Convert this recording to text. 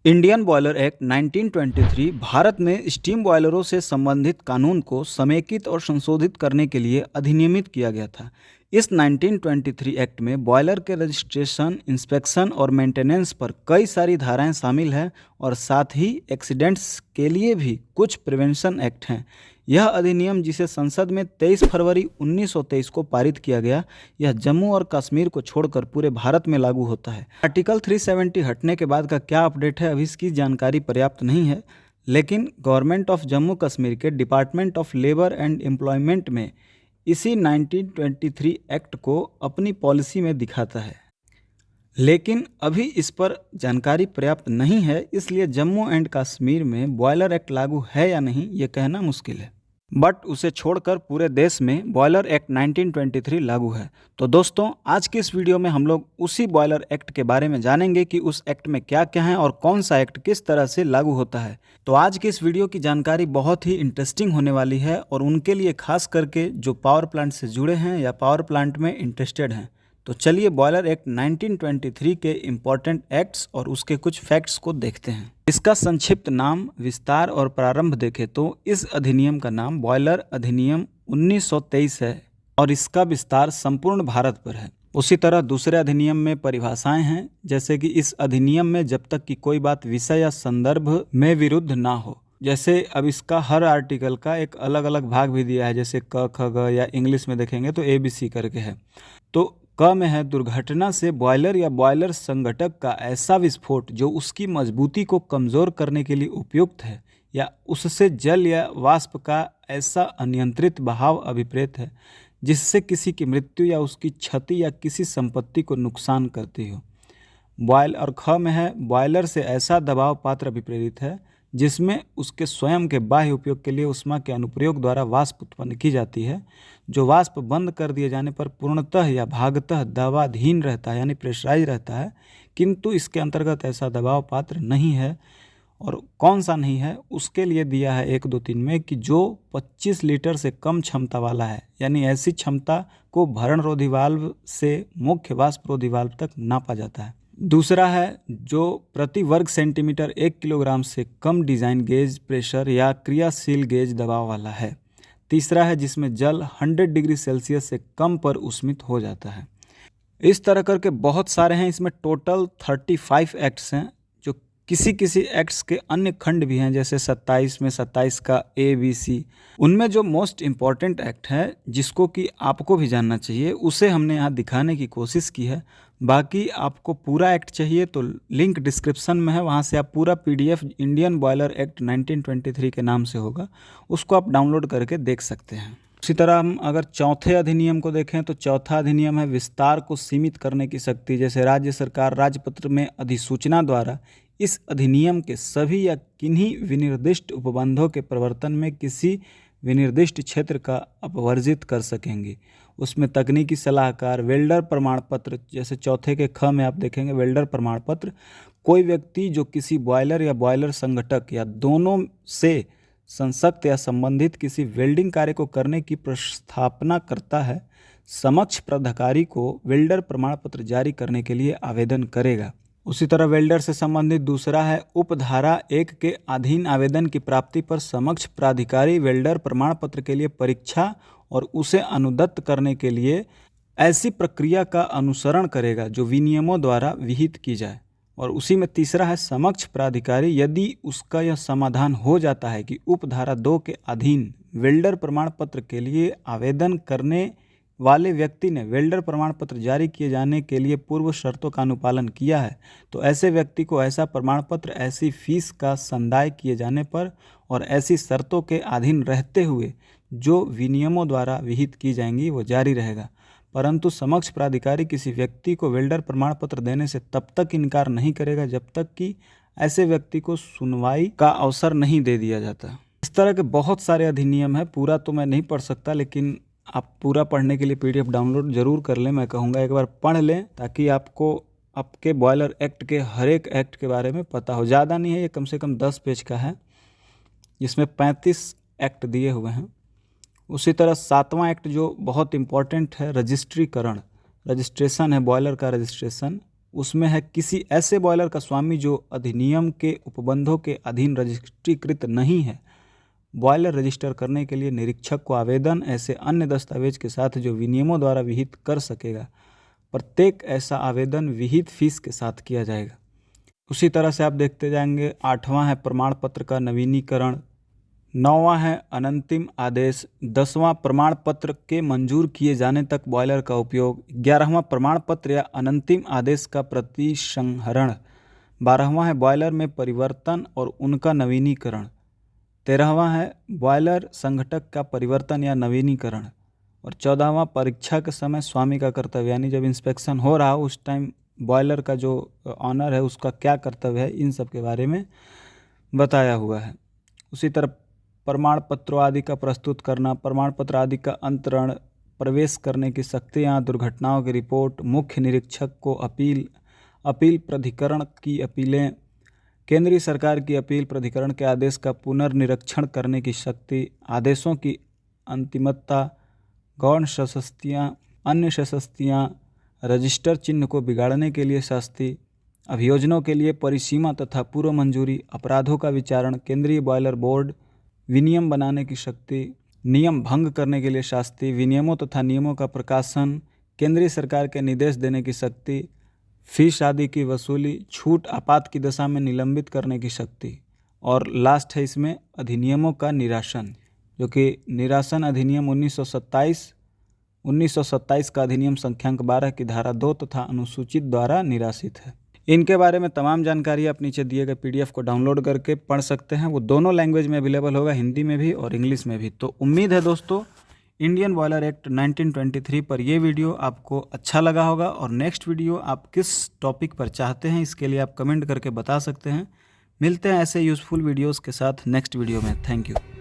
Indian boiler act 1923 Bharat में steam बॉयलरों से संबंधित कानून को समेकित और संशोधित करने के लिए अधिनियमित किया गया था। इस 1923 एक्ट में बॉयलर के रजिस्ट्रेशन, इंस्पेक्शन और मेंटेनेंस पर कई सारी धाराएं शामिल हैं और साथ ही एक्सीडेंट्स के लिए भी कुछ प्रिवेंशन एक्ट हैं। यह अधिनियम, जिसे संसद में 23 फरवरी 1923 को पारित किया गया, यह जम्मू और कश्मीर को छोड़कर पूरे भारत में लागू होता है। आर्टिकल 370 हटने के बाद का क्या अपडेट है, अभी इसकी जानकारी पर्याप्त नहीं है, लेकिन गवर्नमेंट ऑफ जम्मू कश्मीर के department of labour and employment में इसी 1923 एक्ट को अपनी पॉलिसी में दिखाता है, लेकिन अभी इस पर जानकारी पर्याप्त नहीं है। इसलिए जम्मू एंड कश्मीर में बॉयलर एक्ट लागू है या नहीं, ये कहना मुश्किल है, बट उसे छोड़कर पूरे देश में बॉयलर एक्ट 1923 लागू है। तो दोस्तों, आज की इस वीडियो में हम लोग उसी बॉयलर एक्ट के बारे में जानेंगे कि उस एक्ट में क्या क्या है और कौन सा एक्ट किस तरह से लागू होता है। तो आज की इस वीडियो की जानकारी बहुत ही इंटरेस्टिंग होने वाली है और उनके लिए खास करके जो पावर प्लांट से जुड़े हैं या पावर प्लांट में इंटरेस्टेड हैं। तो चलिए बॉयलर एक्ट 1923 के इम्पॉर्टेंट एक्ट्स और उसके कुछ फैक्ट्स को देखते हैं। इसका संक्षिप्त नाम, विस्तार और प्रारंभ देखें तो इस अधिनियम का नाम बॉयलर अधिनियम 1923 है और इसका विस्तार संपूर्ण भारत पर है। उसी तरह दूसरे अधिनियम में परिभाषाएं हैं, जैसे कि इस अधिनियम में जब तक कि कोई बात विषय या संदर्भ में विरुद्ध ना हो। जैसे अब इसका हर आर्टिकल का एक अलग अलग भाग भी दिया है, जैसे क, ख, ग या इंग्लिश में देखेंगे तो ABC करके है। तो क में है, दुर्घटना से बॉयलर या बॉयलर संघटक का ऐसा विस्फोट जो उसकी मजबूती को कमज़ोर करने के लिए उपयुक्त है या उससे जल या वाष्प का ऐसा अनियंत्रित बहाव अभिप्रेत है जिससे किसी की मृत्यु या उसकी क्षति या किसी संपत्ति को नुकसान करती हो। और ख में है, बॉयलर से ऐसा दबाव पात्र अभिप्रेरित है जिसमें उसके स्वयं के बाह्य उपयोग के लिए उष्मा के अनुप्रयोग द्वारा वाष्प उत्पन्न की जाती है, जो वाष्प बंद कर दिए जाने पर पूर्णतः या भागतः दबावाधीन रहता है, यानी प्रेशराइज रहता है, किंतु इसके अंतर्गत ऐसा दबाव पात्र नहीं है। और कौन सा नहीं है, उसके लिए दिया है 1, 2, 3 में कि जो 25 लीटर से कम क्षमता वाला है, यानी ऐसी क्षमता को भरणरोधी वाल्व से मुख्य वाष्परोधी वाल्व तक नापा जाता है। दूसरा है, जो प्रति वर्ग सेंटीमीटर 1 किलोग्राम से कम डिज़ाइन गेज प्रेशर या क्रियाशील गेज दबाव वाला है। तीसरा है, जिसमें जल 100 डिग्री सेल्सियस से कम पर उष्मित हो जाता है। इस तरह करके बहुत सारे हैं, इसमें टोटल 35 एक्ट्स हैं, जो किसी किसी एक्ट्स के अन्य खंड भी हैं, जैसे 27 में 27 का ABC। उनमें जो मोस्ट इम्पॉर्टेंट एक्ट है जिसको कि आपको भी जानना चाहिए, उसे हमने यहाँ दिखाने की कोशिश की है। बाकी आपको पूरा एक्ट चाहिए तो लिंक डिस्क्रिप्शन में है, वहाँ से आप पूरा PDF इंडियन बॉयलर एक्ट 1923 के नाम से होगा, उसको आप डाउनलोड करके देख सकते हैं। उसी तरह हम अगर चौथे अधिनियम को देखें तो चौथा अधिनियम है विस्तार को सीमित करने की शक्ति। जैसे राज्य सरकार राजपत्र में अधिसूचना द्वारा इस अधिनियम के सभी या किन्हीं विनिर्दिष्ट उपबंधों के प्रवर्तन में किसी विनिर्दिष्ट क्षेत्र का अपवर्जित कर सकेंगे। उसमें तकनीकी सलाहकार, वेल्डर प्रमाण पत्र, जैसे चौथे के ख में आप देखेंगे वेल्डर प्रमाण पत्र, कोई व्यक्ति जो किसी बॉयलर या बॉयलर संघटक या दोनों से संसक्त या संबंधित किसी वेल्डिंग कार्य को करने की प्रस्थापना करता है, समक्ष प्राधिकारी को वेल्डर प्रमाण पत्र जारी करने के लिए आवेदन करेगा। उसी तरह वेल्डर से संबंधित दूसरा है, उपधारा 1 के अधीन आवेदन की प्राप्ति पर समक्ष प्राधिकारी वेल्डर प्रमाण पत्र के लिए परीक्षा और उसे अनुदत्त करने के लिए ऐसी प्रक्रिया का अनुसरण करेगा जो विनियमों द्वारा विहित की जाए। और उसी में तीसरा है, समक्ष प्राधिकारी यदि उसका यह समाधान हो जाता है कि उपधारा 2 के अधीन वेल्डर प्रमाण पत्र के लिए आवेदन करने वाले व्यक्ति ने वेल्डर प्रमाण पत्र जारी किए जाने के लिए पूर्व शर्तों का अनुपालन किया है, तो ऐसे व्यक्ति को ऐसा प्रमाण पत्र ऐसी फीस का संदाय किए जाने पर और ऐसी शर्तों के अधीन रहते हुए जो विनियमों द्वारा विहित की जाएंगी वो जारी रहेगा। परंतु समक्ष प्राधिकारी किसी व्यक्ति को वेल्डर प्रमाण पत्र देने से तब तक इनकार नहीं करेगा जब तक कि ऐसे व्यक्ति को सुनवाई का अवसर नहीं दे दिया जाता। इस तरह के बहुत सारे अधिनियम है, पूरा तो मैं नहीं पढ़ सकता, लेकिन आप पूरा पढ़ने के लिए PDF डाउनलोड जरूर कर लें। मैं कहूँगा एक बार पढ़ लें ताकि आपको आपके बॉयलर एक्ट के हर एक एक्ट के बारे में पता हो। ज़्यादा नहीं है, ये कम से कम 10 पेज का है, जिसमें 35 एक्ट दिए हुए हैं। उसी तरह 7वां एक्ट जो बहुत इम्पोर्टेंट है, रजिस्ट्रेशन है, बॉयलर का रजिस्ट्रेशन, उसमें है किसी ऐसे बॉयलर का स्वामी जो अधिनियम के उपबंधों के अधीन रजिस्ट्रीकृत नहीं है, बॉयलर रजिस्टर करने के लिए निरीक्षक को आवेदन ऐसे अन्य दस्तावेज के साथ जो विनियमों द्वारा विहित कर सकेगा। प्रत्येक ऐसा आवेदन विहित फीस के साथ किया जाएगा। उसी तरह से आप देखते जाएंगे। 8वां है प्रमाण पत्र का नवीनीकरण। 9वां है अनंतिम आदेश। 10वां प्रमाण पत्र के मंजूर किए जाने तक बॉयलर का उपयोग। 11वां प्रमाण पत्र या अनंतिम आदेश का प्रतिसंहरण। 12वां है बॉयलर में परिवर्तन और उनका नवीनीकरण। 13वां है बॉयलर संघटक का परिवर्तन या नवीनीकरण। और 14वां परीक्षा के समय स्वामी का कर्तव्य, यानी जब इंस्पेक्शन हो रहा हो उस टाइम बॉयलर का जो ऑनर है उसका क्या कर्तव्य है, इन सब के बारे में बताया हुआ है। उसी तरह प्रमाण पत्रों आदि का प्रस्तुत करना, प्रमाण पत्र आदि का अंतरण, प्रवेश करने की शक्तियाँ, दुर्घटनाओं की रिपोर्ट, मुख्य निरीक्षक को अपील प्राधिकरण की अपीलें, केंद्रीय सरकार की अपील प्राधिकरण के आदेश का पुनर्निरीक्षण करने की शक्ति, आदेशों की अंतिमता, गौण शस्तियाँ, अन्य शस्तियाँ, रजिस्टर चिन्ह को बिगाड़ने के लिए शास्ति, अभियोजनों के लिए परिसीमा तथा पूर्व मंजूरी, अपराधों का विचारण, केंद्रीय बॉयलर बोर्ड, विनियम बनाने की शक्ति, नियम भंग करने के लिए शास्ति, विनियमों तथा नियमों का प्रकाशन, केंद्रीय सरकार के निर्देश देने की शक्ति, फीस आदि की वसूली, छूट आपात की दशा में निलंबित करने की शक्ति। और लास्ट है इसमें अधिनियमों का निरासन, जो कि निरासन अधिनियम 1927 का अधिनियम संख्यांक 12 की धारा 2 तथा अनुसूचित द्वारा निरासित है। इनके बारे में तमाम जानकारी आप नीचे दिए गए PDF को डाउनलोड करके पढ़ सकते हैं। वो दोनों लैंग्वेज में अवेलेबल होगा, हिंदी में भी और इंग्लिश में भी। तो उम्मीद है दोस्तों इंडियन बॉयलर एक्ट 1923 पर ये वीडियो आपको अच्छा लगा होगा। और नेक्स्ट वीडियो आप किस टॉपिक पर चाहते हैं इसके लिए आप कमेंट करके बता सकते हैं। मिलते हैं ऐसे यूज़फुल वीडियोज़ के साथ नेक्स्ट वीडियो में। Thank you.